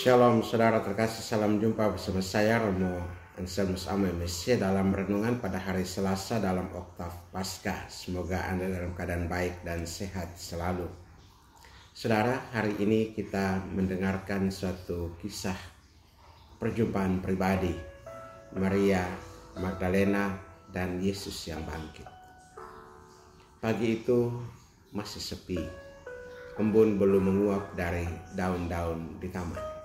Shalom saudara terkasih, salam jumpa bersama saya Romo Anselmus Ame Mesia dalam renungan pada hari Selasa dalam Oktav Paskah. Semoga Anda dalam keadaan baik dan sehat selalu. Saudara, hari ini kita mendengarkan suatu kisah perjumpaan pribadi Maria Magdalena dan Yesus yang bangkit. Pagi itu masih sepi, embun belum menguap dari daun-daun di taman.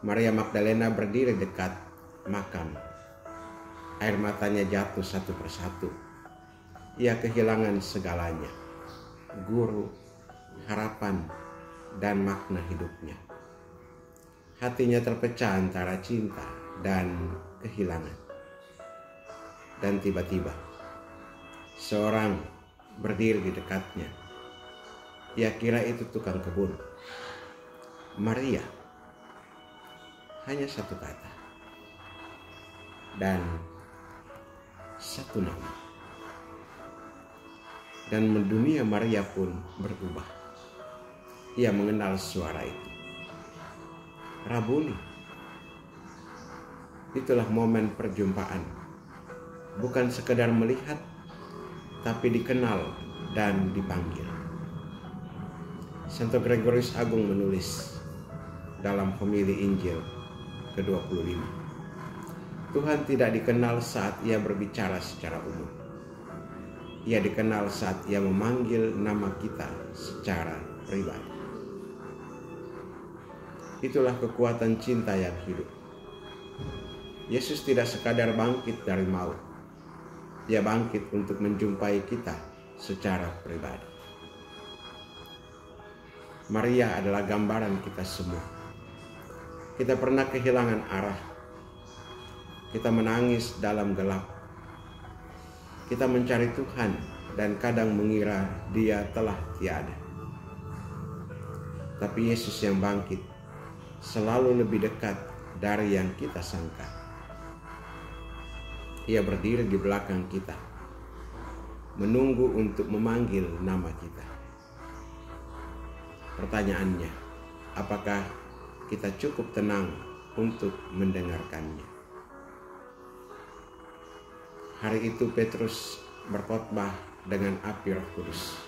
Maria Magdalena berdiri dekat makam. Air matanya jatuh satu persatu. Ia kehilangan segalanya, guru, harapan, dan makna hidupnya. Hatinya terpecah antara cinta dan kehilangan. Dan tiba-tiba, seorang berdiri di dekatnya. Ia kira itu tukang kebun. Maria. Hanya satu kata dan satu nama. Dan dunia Maria pun berubah. Ia mengenal suara itu. Rabuni. Itulah momen perjumpaan. Bukan sekedar melihat, tapi dikenal dan dipanggil. Santo Gregorius Agung menulis dalam homili Injil ke-25. Tuhan tidak dikenal saat ia berbicara secara umum. Ia dikenal saat ia memanggil nama kita secara pribadi. Itulah kekuatan cinta yang hidup. Yesus tidak sekadar bangkit dari maut. Ia bangkit untuk menjumpai kita secara pribadi. Maria adalah gambaran kita semua. Kita pernah kehilangan arah. Kita menangis dalam gelap. Kita mencari Tuhan dan kadang mengira Dia telah tiada. Tapi Yesus yang bangkit selalu lebih dekat dari yang kita sangka. Ia berdiri di belakang kita, menunggu untuk memanggil nama kita. Pertanyaannya, apakah kita cukup tenang untuk mendengarkannya? Hari itu Petrus berkhotbah dengan api Roh Kudus.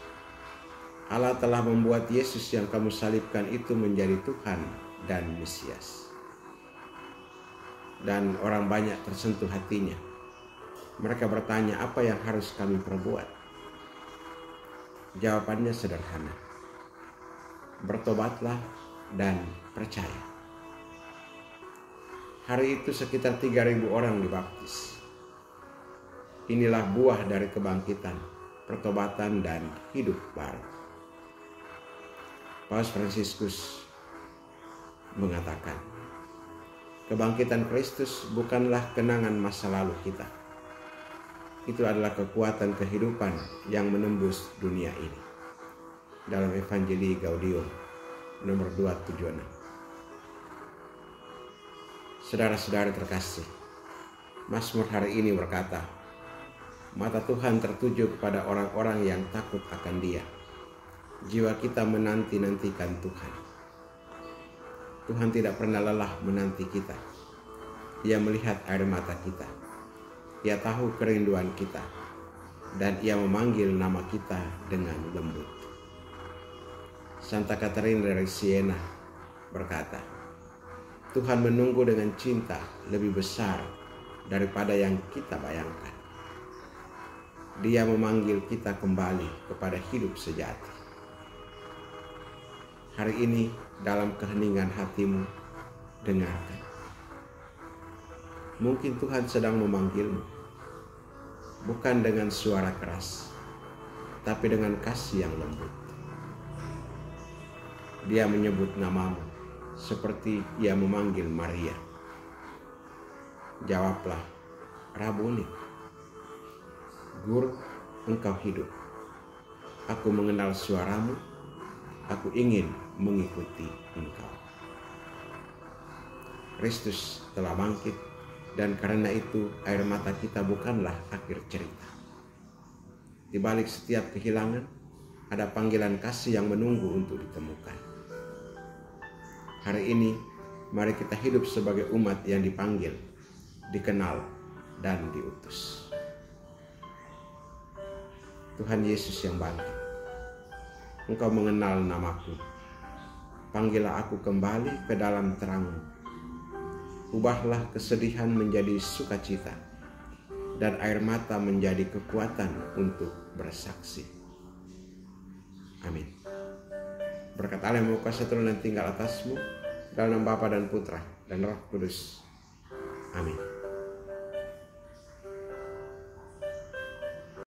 Allah telah membuat Yesus yang kamu salibkan itu menjadi Tuhan dan Mesias. Dan orang banyak tersentuh hatinya. Mereka bertanya, apa yang harus kami perbuat? Jawabannya sederhana. Bertobatlah dan percaya. Hari itu sekitar 3.000 orang dibaptis. Inilah buah dari kebangkitan, pertobatan, dan hidup baru. Paus Fransiskus mengatakan, kebangkitan Kristus bukanlah kenangan masa lalu kita. Itu adalah kekuatan kehidupan yang menembus dunia ini. Dalam Evangelii Gaudium nomor 276. Saudara-saudara terkasih, Mazmur hari ini berkata, mata Tuhan tertuju kepada orang-orang yang takut akan Dia. Jiwa kita menanti-nantikan Tuhan. Tuhan tidak pernah lelah menanti kita. Ia melihat air mata kita. Ia tahu kerinduan kita. Dan Ia memanggil nama kita dengan lembut. Santa Katarina dari Siena berkata, Tuhan menunggu dengan cinta lebih besar daripada yang kita bayangkan. Dia memanggil kita kembali kepada hidup sejati. Hari ini dalam keheningan hatimu, dengarkan. Mungkin Tuhan sedang memanggilmu, bukan dengan suara keras, tapi dengan kasih yang lembut. Dia menyebut namamu seperti Ia memanggil Maria. Jawablah, Rabuni. Guru, engkau hidup. Aku mengenal suaramu. Aku ingin mengikuti engkau. Kristus telah bangkit, dan karena itu air mata kita bukanlah akhir cerita. Di balik setiap kehilangan, ada panggilan kasih yang menunggu untuk ditemukan. Hari ini, mari kita hidup sebagai umat yang dipanggil, dikenal, dan diutus. Tuhan Yesus yang bangkit, Engkau mengenal namaku. Panggillah aku kembali ke dalam terang-Mu. Ubahlah kesedihan menjadi sukacita, dan air mata menjadi kekuatan untuk bersaksi. Amin. Berkat Allah yang Maha Kuasa turun dan tinggal atasmu, dalam nama Bapa dan Putra dan Roh Kudus. Amin.